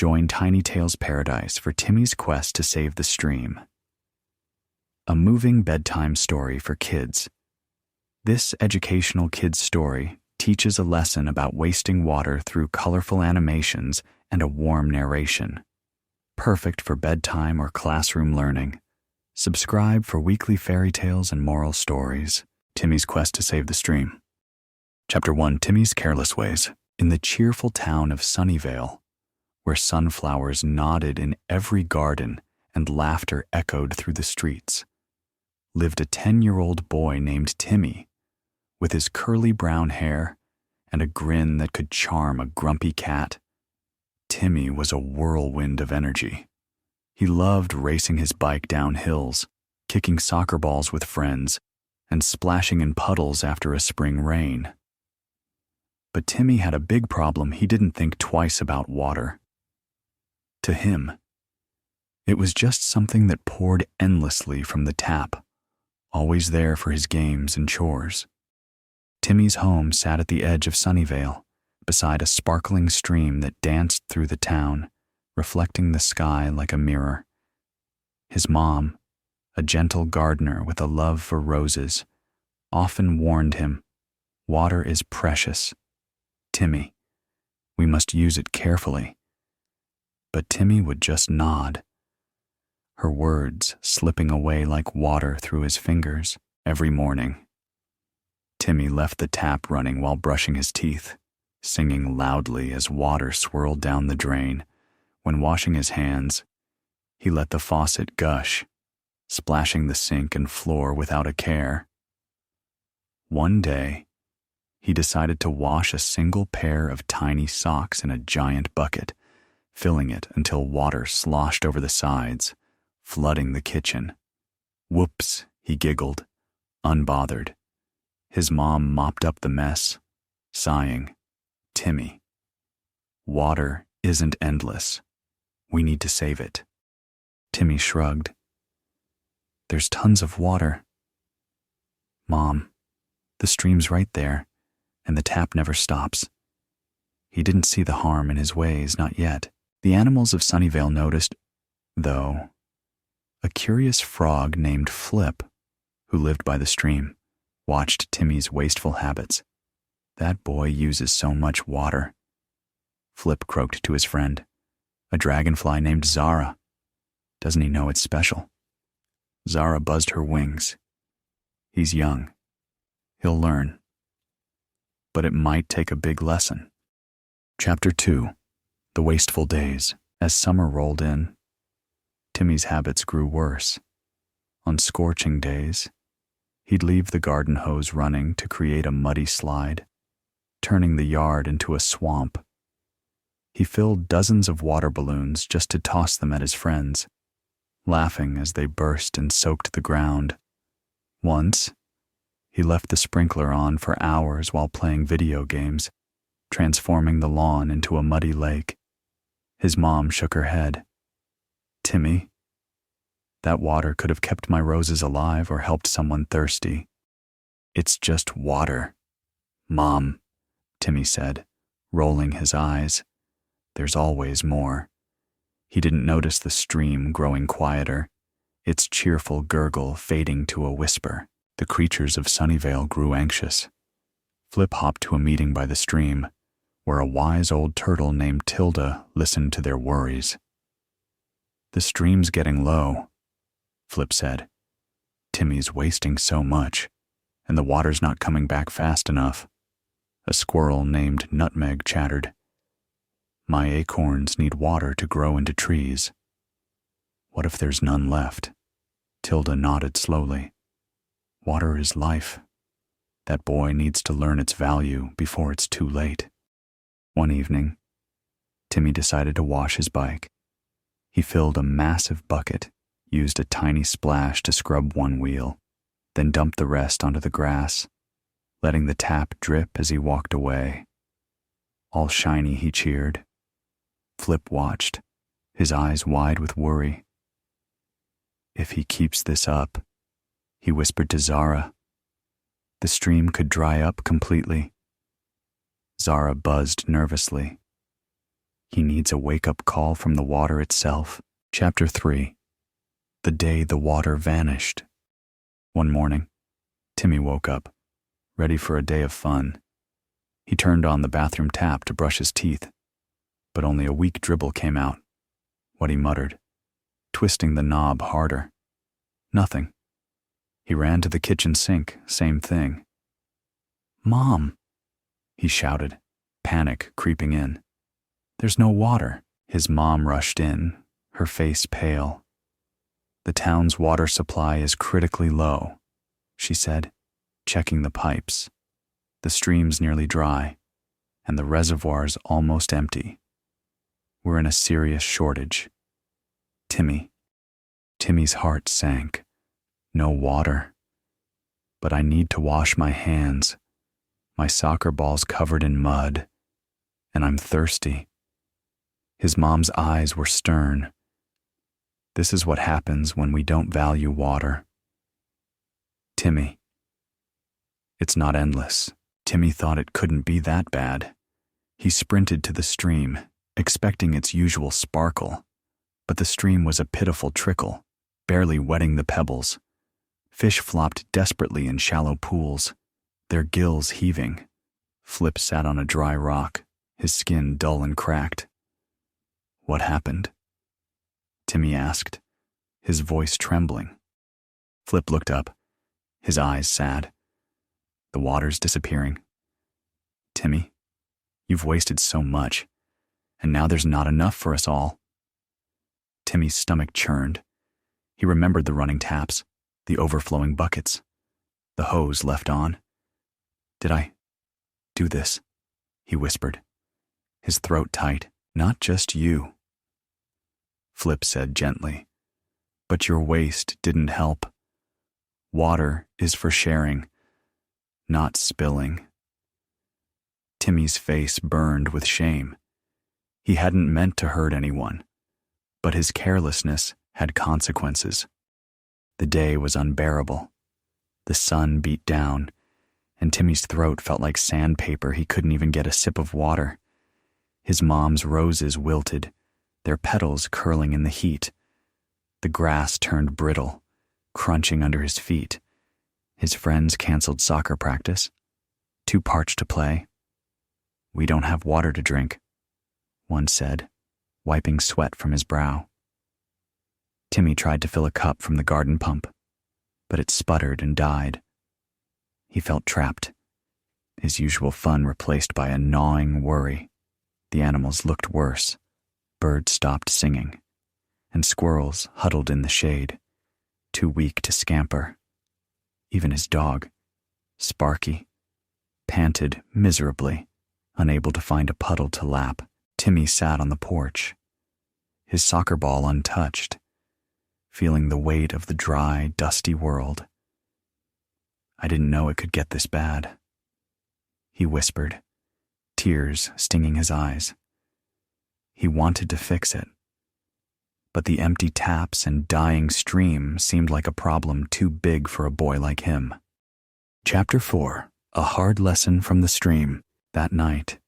Join Tiny Tales Paradise for Timmy's quest to save the stream. A moving bedtime story for kids. This educational kids' story teaches a lesson about wasting water through colorful animations and a warm narration. Perfect for bedtime or classroom learning. Subscribe for weekly fairy tales and moral stories. Timmy's quest to save the stream. Chapter 1, Timmy's Careless Ways. In the cheerful town of Sunnyvale, where sunflowers nodded in every garden and laughter echoed through the streets, lived a 10-year-old boy named Timmy, with his curly brown hair and a grin that could charm a grumpy cat. Timmy was a whirlwind of energy. He loved racing his bike down hills, kicking soccer balls with friends, and splashing in puddles after a spring rain. But Timmy had a big problem. He didn't think twice about water. To him, it was just something that poured endlessly from the tap, always there for his games and chores. Timmy's home sat at the edge of Sunnyvale, beside a sparkling stream that danced through the town, reflecting the sky like a mirror. His mom, a gentle gardener with a love for roses, often warned him, "Water is precious. Timmy, we must use it carefully." But Timmy would just nod, her words slipping away like water through his fingers every morning. Timmy left the tap running while brushing his teeth, singing loudly as water swirled down the drain. When washing his hands, he let the faucet gush, splashing the sink and floor without a care. One day, he decided to wash a single pair of tiny socks in a giant bucket, filling it until water sloshed over the sides, flooding the kitchen. "Whoops," he giggled, unbothered. His mom mopped up the mess, sighing, "Timmy, water isn't endless. We need to save it." Timmy shrugged. "There's tons of water." "Mom, the stream's right there, and the tap never stops." He didn't see the harm in his ways, not yet. The animals of Sunnyvale noticed, though. A curious frog named Flip, who lived by the stream, watched Timmy's wasteful habits. "That boy uses so much water." Flip croaked to his friend, "A dragonfly named Zara. Doesn't he know it's special?" Zara buzzed her wings. "He's young. He'll learn. But it might take a big lesson." Chapter 2, The Wasteful Days. As summer rolled in, Timmy's habits grew worse. On scorching days, he'd leave the garden hose running to create a muddy slide, turning the yard into a swamp. He filled dozens of water balloons just to toss them at his friends, laughing as they burst and soaked the ground. Once, he left the sprinkler on for hours while playing video games, transforming the lawn into a muddy lake. His mom shook her head. "Timmy, that water could have kept my roses alive or helped someone thirsty." "It's just water, Mom," Timmy said, rolling his eyes. "There's always more." He didn't notice the stream growing quieter, its cheerful gurgle fading to a whisper. The creatures of Sunnyvale grew anxious. Flip hopped to a meeting by the stream, where a wise old turtle named Tilda listened to their worries. "The stream's getting low," Flip said. "Timmy's wasting so much, and the water's not coming back fast enough." A squirrel named Nutmeg chattered. "My acorns need water to grow into trees." "What if there's none left?" Tilda nodded slowly. "Water is life. That boy needs to learn its value before it's too late." One evening, Timmy decided to wash his bike. He filled a massive bucket, used a tiny splash to scrub one wheel, then dumped the rest onto the grass, letting the tap drip as he walked away. All shiny, he cheered. Flip watched, his eyes wide with worry. "If he keeps this up," he whispered to Zara, "the stream could dry up completely." Zara buzzed nervously. He needs a wake-up call from the water itself. Chapter 3. The day the water vanished. One morning, Timmy woke up, ready for a day of fun. He turned on the bathroom tap to brush his teeth, but only a weak dribble came out. What he muttered, twisting the knob harder. Nothing. He ran to the kitchen sink, same thing. "Mom," he shouted, panic creeping in. "There's no water." His mom rushed in, her face pale. "The town's water supply is critically low," she said, checking the pipes. "The stream's nearly dry, and the reservoir's almost empty. We're in a serious shortage." Timmy's heart sank. No water. "But I need to wash my hands. My soccer ball's covered in mud, and I'm thirsty." His mom's eyes were stern. "This is what happens when we don't value water." "Timmy, it's not endless." Timmy thought it couldn't be that bad. He sprinted to the stream, expecting its usual sparkle, but the stream was a pitiful trickle, barely wetting the pebbles. Fish flopped desperately in shallow pools, their gills heaving. Flip sat on a dry rock, his skin dull and cracked. "What happened?" Timmy asked, his voice trembling. Flip looked up, his eyes sad. "The water's disappearing. Timmy, you've wasted so much, and now there's not enough for us all." Timmy's stomach churned. He remembered the running taps, the overflowing buckets, the hose left on. "Did I do this?" he whispered, his throat tight. "Not just you." Flip said gently, "But your waste didn't help. Water is for sharing, not spilling." Timmy's face burned with shame. He hadn't meant to hurt anyone, but his carelessness had consequences. The day was unbearable. The sun beat down, and Timmy's throat felt like sandpaper. He couldn't even get a sip of water. His mom's roses wilted, their petals curling in the heat. The grass turned brittle, crunching under his feet. His friends canceled soccer practice, too parched to play. "We don't have water to drink," one said, wiping sweat from his brow. Timmy tried to fill a cup from the garden pump, but it sputtered and died. He felt trapped, his usual fun replaced by a gnawing worry. The animals looked worse. Birds stopped singing, and squirrels huddled in the shade, too weak to scamper. Even his dog, Sparky, panted miserably, unable to find a puddle to lap. Timmy sat on the porch, his soccer ball untouched, feeling the weight of the dry, dusty world. "I didn't know it could get this bad," he whispered, tears stinging his eyes. He wanted to fix it, but the empty taps and dying stream seemed like a problem too big for a boy like him. Chapter 4. A hard lesson from the stream. That night,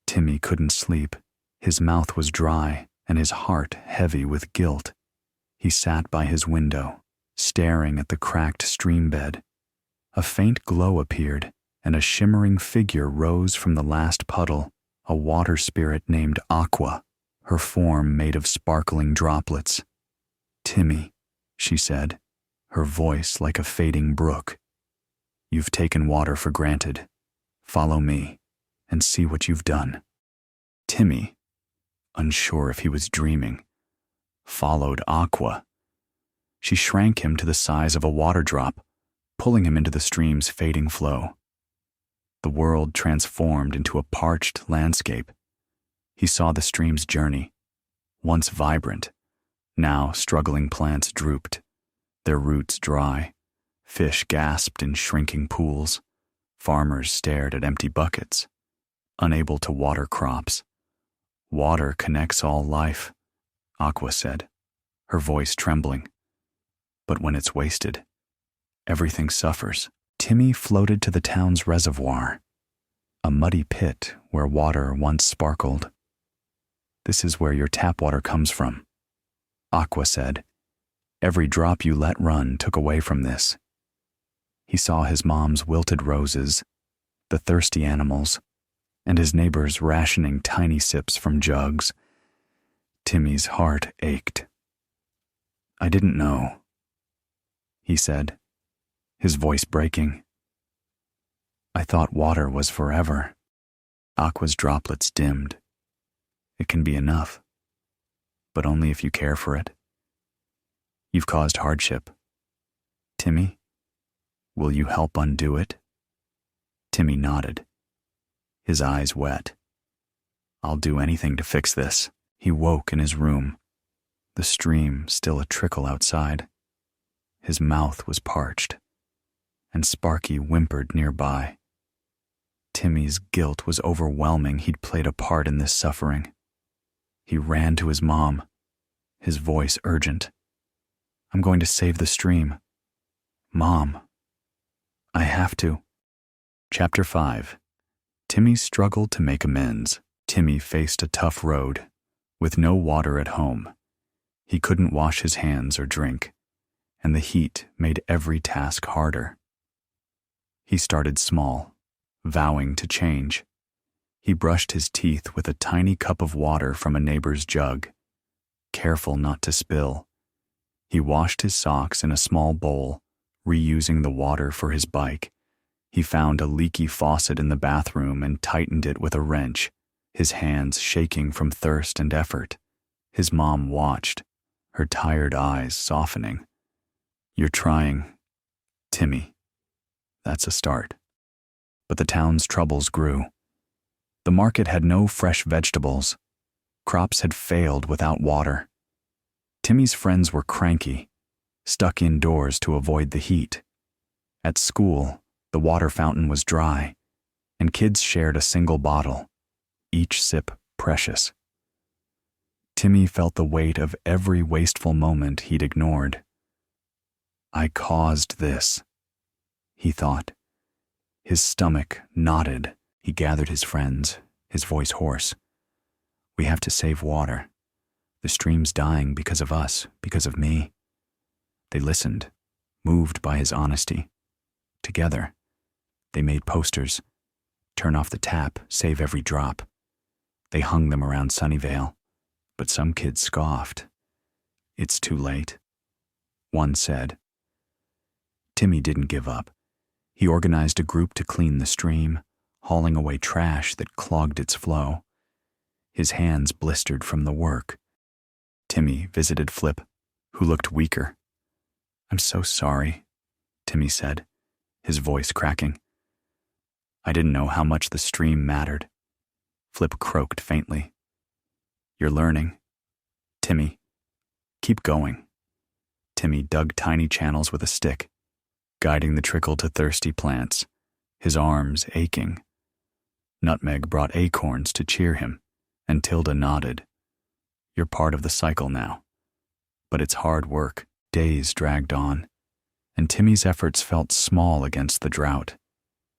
Timmy couldn't sleep. His mouth was dry and his heart heavy with guilt. He sat by his window, staring at the cracked stream bed. A faint glow appeared, and a shimmering figure rose from the last puddle, a water spirit named Aqua, her form made of sparkling droplets. "Timmy," she said, her voice like a fading brook. "You've taken water for granted. Follow me, and see what you've done." Timmy, unsure if he was dreaming, followed Aqua. She shrank him to the size of a water drop, pulling him into the stream's fading flow. The world transformed into a parched landscape. He saw the stream's journey. Once vibrant, now struggling plants drooped, their roots dry. Fish gasped in shrinking pools. Farmers stared at empty buckets, unable to water crops. "Water connects all life," Aqua said, her voice trembling. "But when it's wasted, everything suffers." Timmy floated to the town's reservoir, a muddy pit where water once sparkled. This is where your tap water comes from. Aqua said, every drop you let run took away from this. He saw his mom's wilted roses, the thirsty animals, and his neighbors rationing tiny sips from jugs. Timmy's heart ached. I didn't know, he said, his voice breaking. I thought water was forever. Aqua's droplets dimmed. It can be enough, but only if you care for it. You've caused hardship. Timmy, will you help undo it? Timmy nodded, his eyes wet. I'll do anything to fix this. He woke in his room, the stream still a trickle outside. His mouth was parched, and Sparky whimpered nearby. Timmy's guilt was overwhelming. He'd played a part in this suffering. He ran to his mom, his voice urgent. I'm going to save the stream. Mom, I have to. Chapter 5. Timmy struggled to make amends. Timmy faced a tough road, with no water at home. He couldn't wash his hands or drink, and the heat made every task harder. He started small, vowing to change. He brushed his teeth with a tiny cup of water from a neighbor's jug, careful not to spill. He washed his socks in a small bowl, reusing the water for his bike. He found a leaky faucet in the bathroom and tightened it with a wrench, his hands shaking from thirst and effort. His mom watched, her tired eyes softening. You're trying, Timmy. That's a start. But the town's troubles grew. The market had no fresh vegetables. Crops had failed without water. Timmy's friends were cranky, stuck indoors to avoid the heat. At school, the water fountain was dry, and kids shared a single bottle, each sip precious. Timmy felt the weight of every wasteful moment he'd ignored. I caused this, he thought. His stomach knotted. He gathered his friends, his voice hoarse. We have to save water. The stream's dying because of us, because of me. They listened, moved by his honesty. Together, they made posters. Turn off the tap, save every drop. They hung them around Sunnyvale, but some kids scoffed. It's too late, one said. Timmy didn't give up. He organized a group to clean the stream, hauling away trash that clogged its flow. His hands blistered from the work. Timmy visited Flip, who looked weaker. I'm so sorry, Timmy said, his voice cracking. I didn't know how much the stream mattered. Flip croaked faintly. You're learning. Timmy, keep going. Timmy dug tiny channels with a stick, guiding the trickle to thirsty plants, his arms aching. Nutmeg brought acorns to cheer him, and Tilda nodded. You're part of the cycle now. But it's hard work. Days dragged on, and Timmy's efforts felt small against the drought.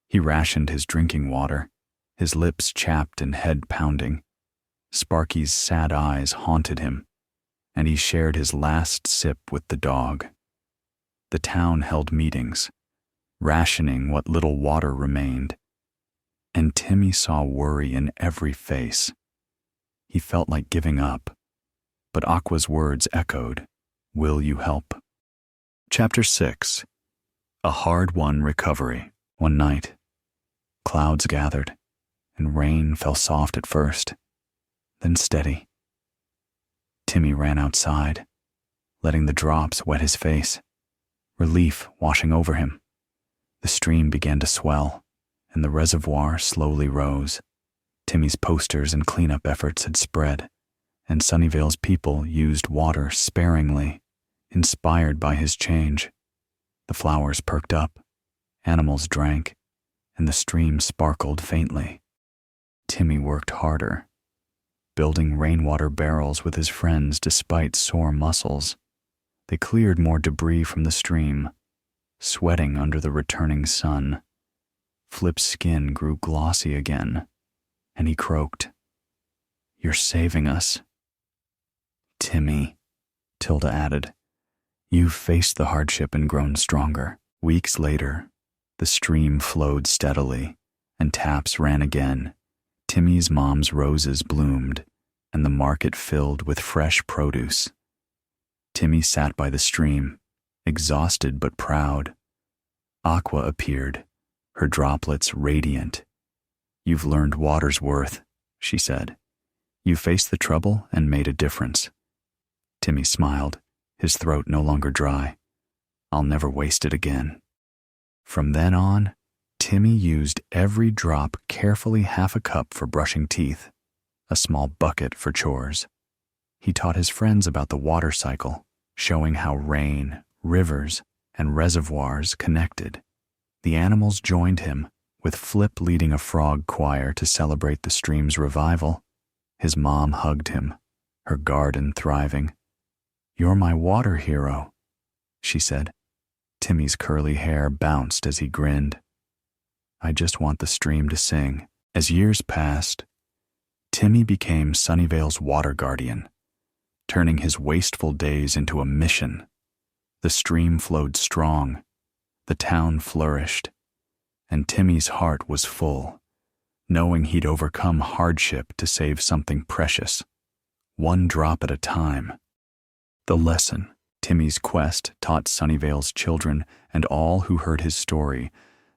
He rationed his drinking water, his lips chapped and head pounding. Sparky's sad eyes haunted him, and he shared his last sip with the dog. The town held meetings, rationing what little water remained, and Timmy saw worry in every face. He felt like giving up, but Aqua's words echoed, Will you help? Chapter 6. A hard-won recovery. One night, clouds gathered, and rain fell soft at first, then steady. Timmy ran outside, letting the drops wet his face, relief washing over him. The stream began to swell, and the reservoir slowly rose. Timmy's posters and cleanup efforts had spread, and Sunnyvale's people used water sparingly, inspired by his change. The flowers perked up, animals drank, and the stream sparkled faintly. Timmy worked harder, building rainwater barrels with his friends despite sore muscles. They cleared more debris from the stream, sweating under the returning sun. Flip's skin grew glossy again, and he croaked. You're saving us. Timmy, Tilda added. You've faced the hardship and grown stronger. Weeks later, the stream flowed steadily, and taps ran again. Timmy's mom's roses bloomed, and the market filled with fresh produce. Timmy sat by the stream, exhausted but proud. Aqua appeared, her droplets radiant. You've learned water's worth, she said. You faced the trouble and made a difference. Timmy smiled, his throat no longer dry. I'll never waste it again. From then on, Timmy used every drop carefully, half a cup for brushing teeth, a small bucket for chores. He taught his friends about the water cycle, showing how rain, rivers, and reservoirs connected. The animals joined him, with Flip leading a frog choir to celebrate the stream's revival. His mom hugged him, her garden thriving. You're my water hero, she said. Timmy's curly hair bounced as he grinned. I just want the stream to sing. As years passed, Timmy became Sunnyvale's water guardian, turning his wasteful days into a mission. The stream flowed strong, the town flourished, and Timmy's heart was full, knowing he'd overcome hardship to save something precious, one drop at a time. The lesson Timmy's quest taught Sunnyvale's children and all who heard his story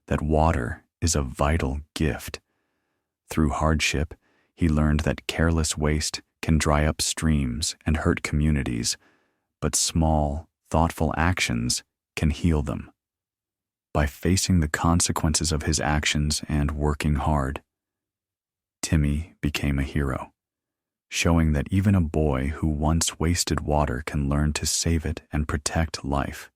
that water is a vital gift. Through hardship, he learned that careless waste can dry up streams and hurt communities, but small, thoughtful actions can heal them. By facing the consequences of his actions and working hard, Timmy became a hero, showing that even a boy who once wasted water can learn to save it and protect life.